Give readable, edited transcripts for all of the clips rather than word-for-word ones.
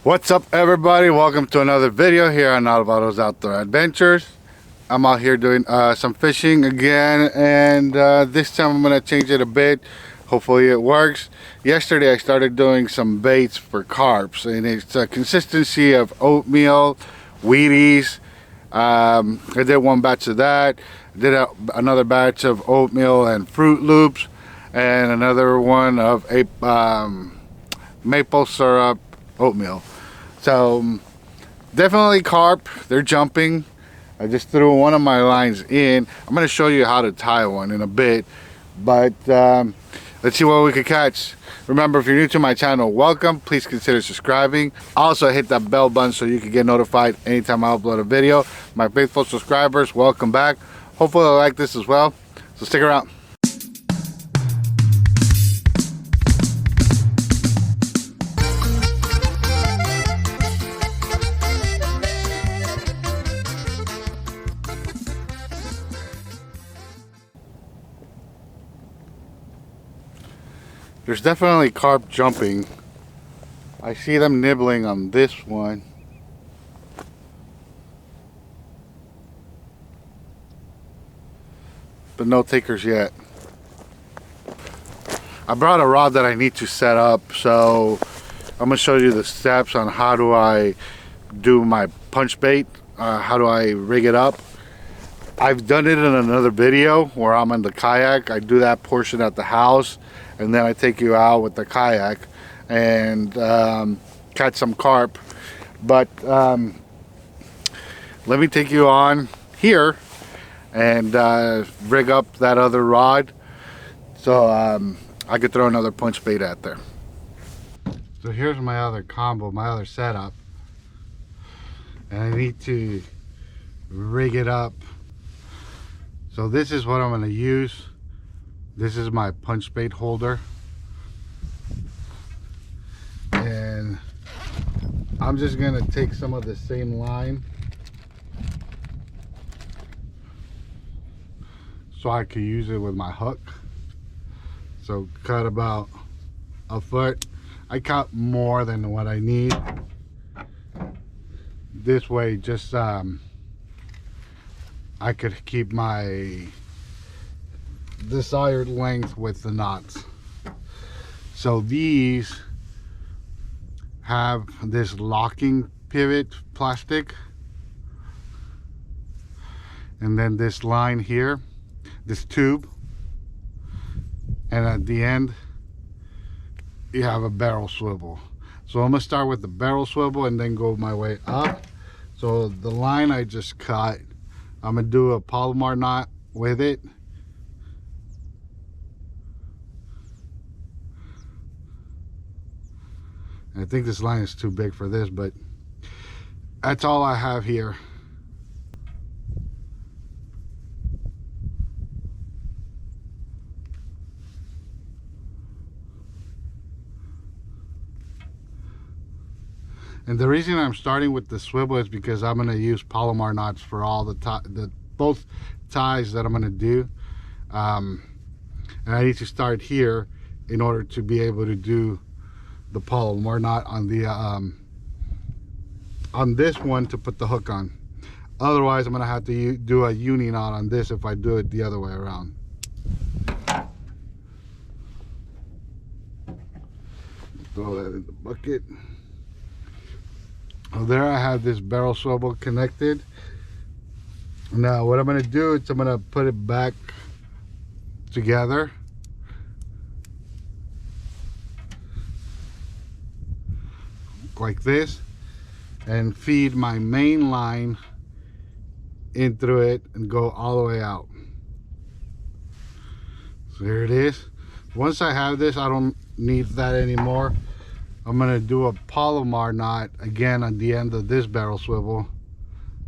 What's up, everybody? Welcome to another video here on Alvaro's Outdoor Adventures. I'm out here doing some fishing again, and this time I'm gonna change it a bit. Hopefully it works. Yesterday I started doing some baits for carps, and it's a consistency of oatmeal, Wheaties. I did one batch of that. I did another batch of oatmeal and Fruit Loops, and another one of a maple syrup oatmeal. So definitely carp, they're jumping. I just threw one of my lines in. I'm going to show you how to tie one in a bit, but let's see what we could catch. Remember, if you're new to my channel, welcome. Please consider subscribing. Also hit that bell button so you can get notified anytime I upload a video. My faithful subscribers, welcome back. Hopefully they like this as well, so stick around. There's definitely carp jumping. I see them nibbling on this one. But no takers yet. I brought a rod that I need to set up, so I'm going to show you the steps on how do I do my punch bait, how do I rig it up. I've done it in another video where I'm in the kayak. I do that portion at the house, and then I take you out with the kayak and catch some carp. But let me take you on here and rig up that other rod so I could throw another punch bait out there. So here's my other combo, my other setup, and I need to rig it up. So this is what I'm going to use. This is my punch bait holder, and I'm just going to take some of the same line so I can use it with my hook. So cut about a foot. I cut more than what I need. This way, just I could keep my desired length with the knots. So these have this locking pivot plastic, and then this line here, this tube, and at the end you have a barrel swivel. So I'm gonna start with the barrel swivel and then go my way up. So the line I just cut, I'm gonna do a Palomar knot with it. I think this line is too big for this, but that's all I have here. And the reason I'm starting with the swivel is because I'm going to use Palomar knots for all both ties that I'm going to do. And I need to start here in order to be able to do the Palomar knot on the on this one to put the hook on. Otherwise, I'm going to have to do a uni knot on this if I do it the other way around. Throw that in the bucket. So there I have this barrel swivel connected. Now what I'm going to do is I'm going to put it back together. Like this, and feed my main line in through it and go all the way out. So here it is. Once I have this, I don't need that anymore. I'm going to do a Palomar knot again on the end of this barrel swivel.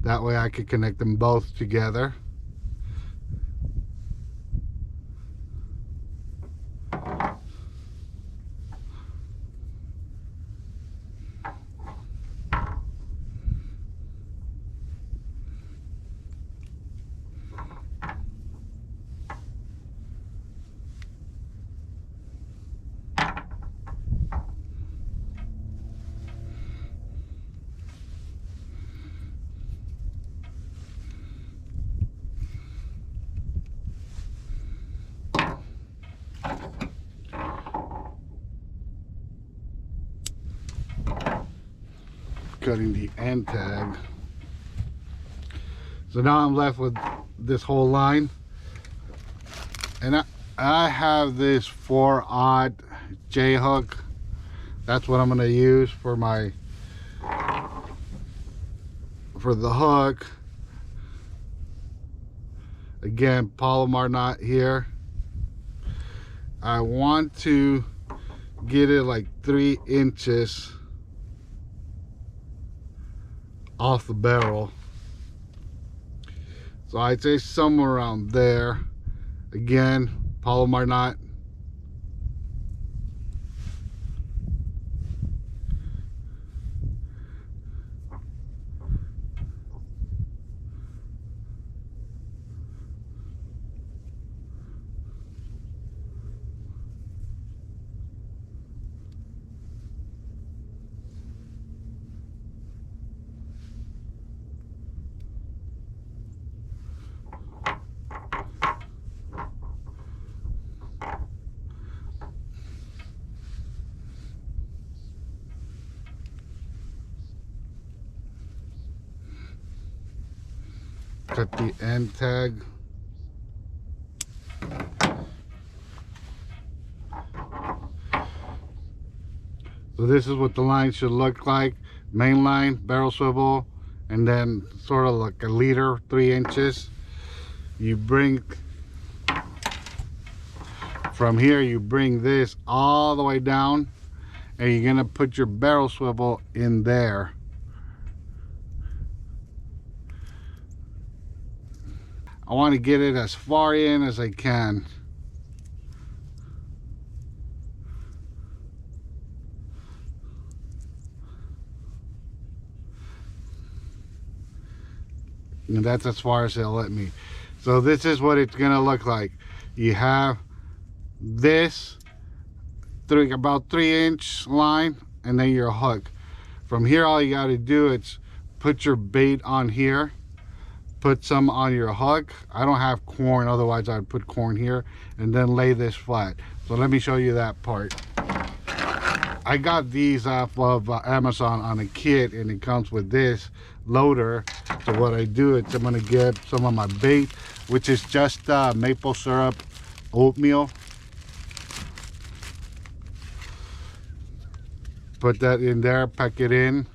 That way I can connect them both together. cutting the end tag. So now I'm left with this whole line, and I have this 4/0 J hook. That's what I'm going to use for the hook. Again, Palomar knot here. I want to get it like 3 inches off the barrel. So I'd say somewhere around there. Again, Palomar knot. Cut the end tag. So this is what the line should look like. Main line, barrel swivel, and then sort of like a leader, 3 inches. You bring, from here, you bring this all the way down, and you're gonna put your barrel swivel in there. I want to get it as far in as I can. And that's as far as they'll let me. So this is what it's gonna look like. You have this about 3-inch line, and then your hook. From here, all you got to do is put your bait on here, put some on your hook. I don't have corn, otherwise I'd put corn here, and then lay this flat. So let me show you that part. I got these off of Amazon on a kit, and it comes with this loader. So what I do is I'm gonna get some of my bait, which is just maple syrup oatmeal. Put that in there, pack it in.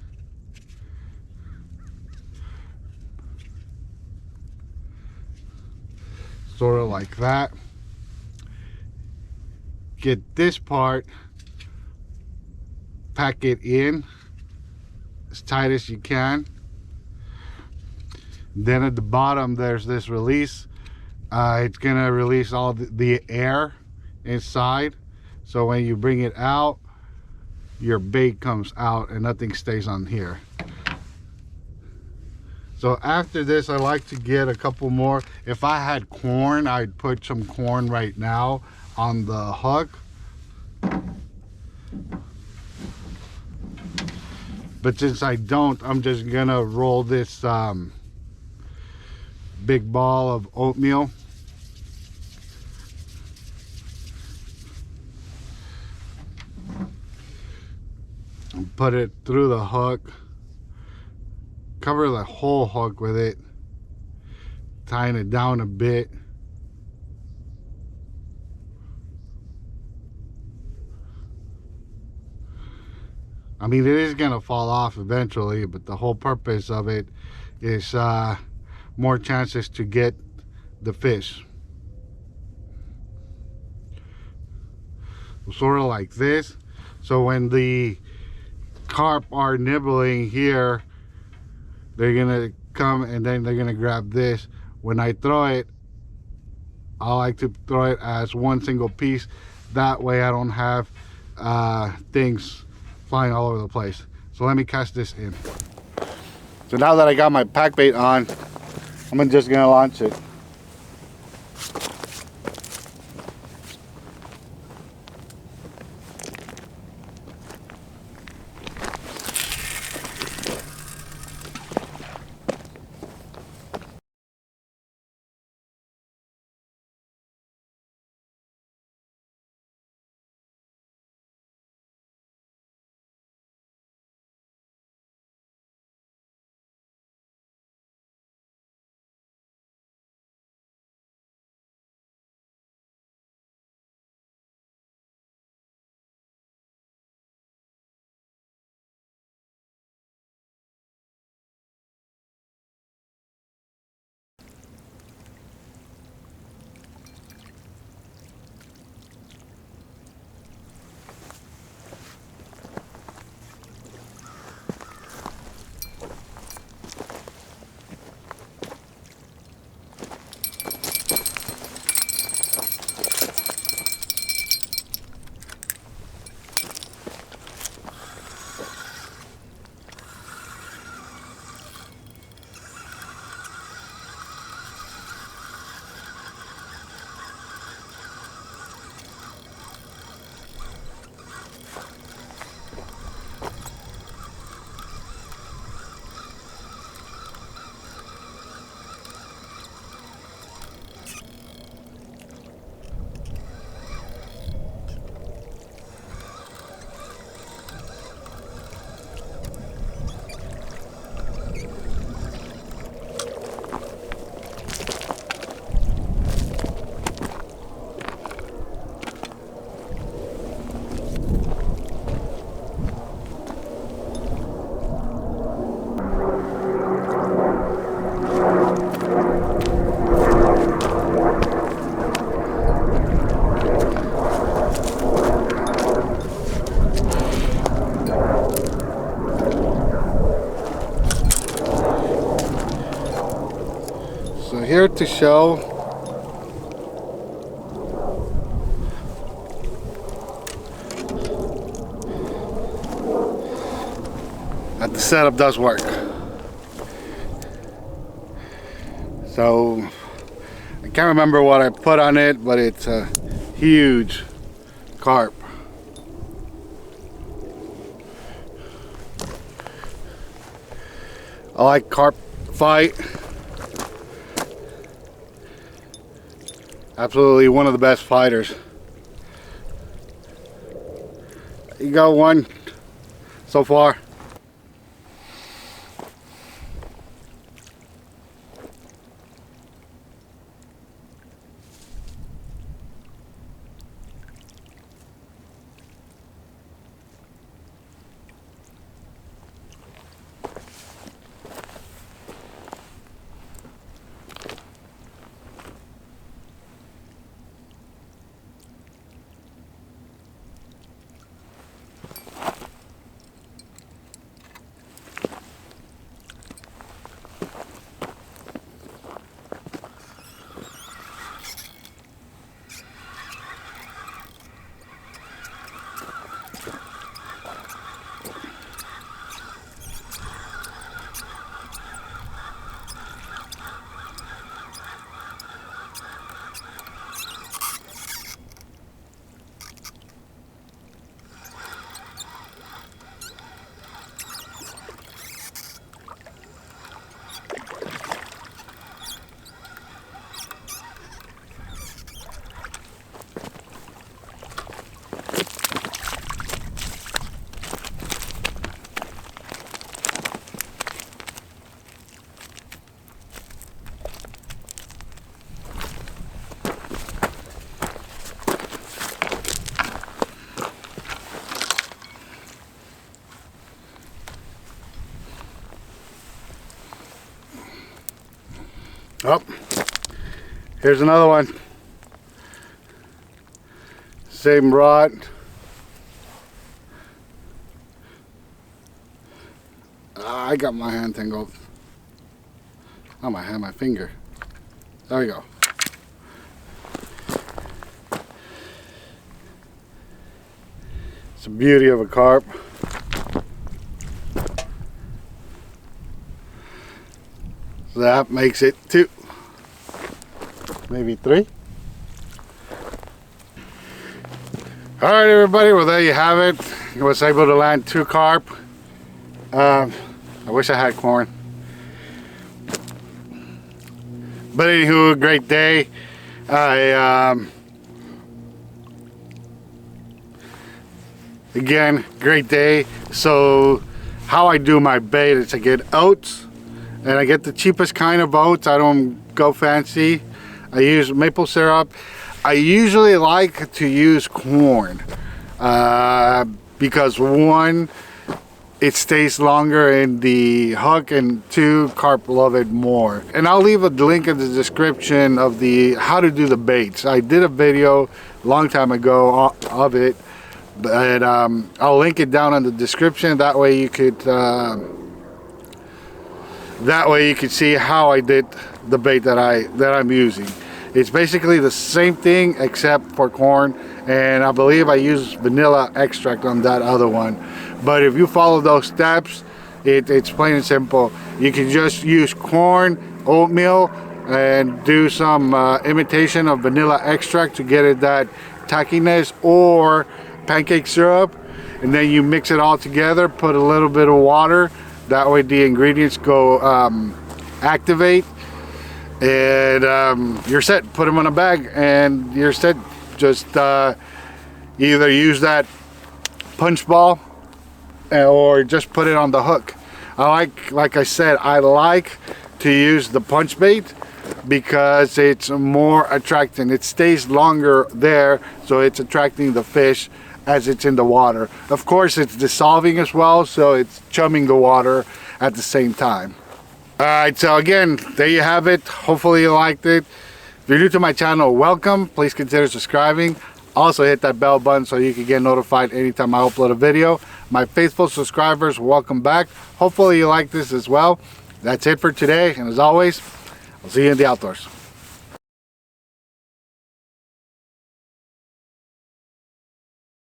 Sort of like that. Get this part, pack it in as tight as you can. Then at the bottom there's this release. It's gonna release all the air inside, so when you bring it out, your bait comes out and nothing stays on here. So after this, I like to get a couple more. If I had corn, I'd put some corn right now on the hook. But since I don't, I'm just gonna roll this big ball of oatmeal. And put it through the hook. Cover the whole hook with it. Tying it down a bit. I mean, it is gonna fall off eventually, but the whole purpose of it is more chances to get the fish. Sort of like this. So when the carp are nibbling here, they're gonna come and then they're gonna grab this. When I throw it, I like to throw it as one single piece. That way I don't have things flying all over the place. So let me cast this in. So now that I got my pack bait on, I'm just gonna launch it. here to show that the setup does work. So I can't remember what I put on it, but it's a huge carp. I like carp fight. Absolutely one of the best fighters. You got one so far. Oh, here's another one. Same rod. I got my hand tangled. Not my hand, my finger. There we go. It's the beauty of a carp. So that makes it 2, maybe 3. All right, everybody. Well, there you have it. I was able to land 2 carp. I wish I had corn. But anywho, great day. Again, great day. So how I do my bait is I get oats. And I get the cheapest kind of oats. I don't go fancy. I use maple syrup. I usually like to use corn because 1, it stays longer in the hook, and 2, carp love it more. And I'll leave a link in the description of the how to do the baits. I did a video a long time ago of it, but I'll link it down in the description. That way you could see how I did the bait that I'm using. It's basically the same thing except for corn, and I believe I use vanilla extract on that other one. But if you follow those steps, it's plain and simple. You can just use corn, oatmeal, and do some imitation of vanilla extract to get it that tackiness, or pancake syrup, and then you mix it all together, put a little bit of water. That way the ingredients go activate, and you're set. Put them in a bag and you're set. Just either use that punch ball or just put it on the hook. Like I said, I like to use the punch bait because it's more attracting. It stays longer there, so it's attracting the fish as it's in the water. Of course, it's dissolving as well, so it's chumming the water at the same time. All right, so again, there you have it. Hopefully you liked it. If you're new to my channel, welcome. Please consider subscribing. Also hit that bell button so you can get notified anytime I upload a video. My faithful subscribers, welcome back. Hopefully you like this as well. That's it for today, and as always, I'll see you in the outdoors.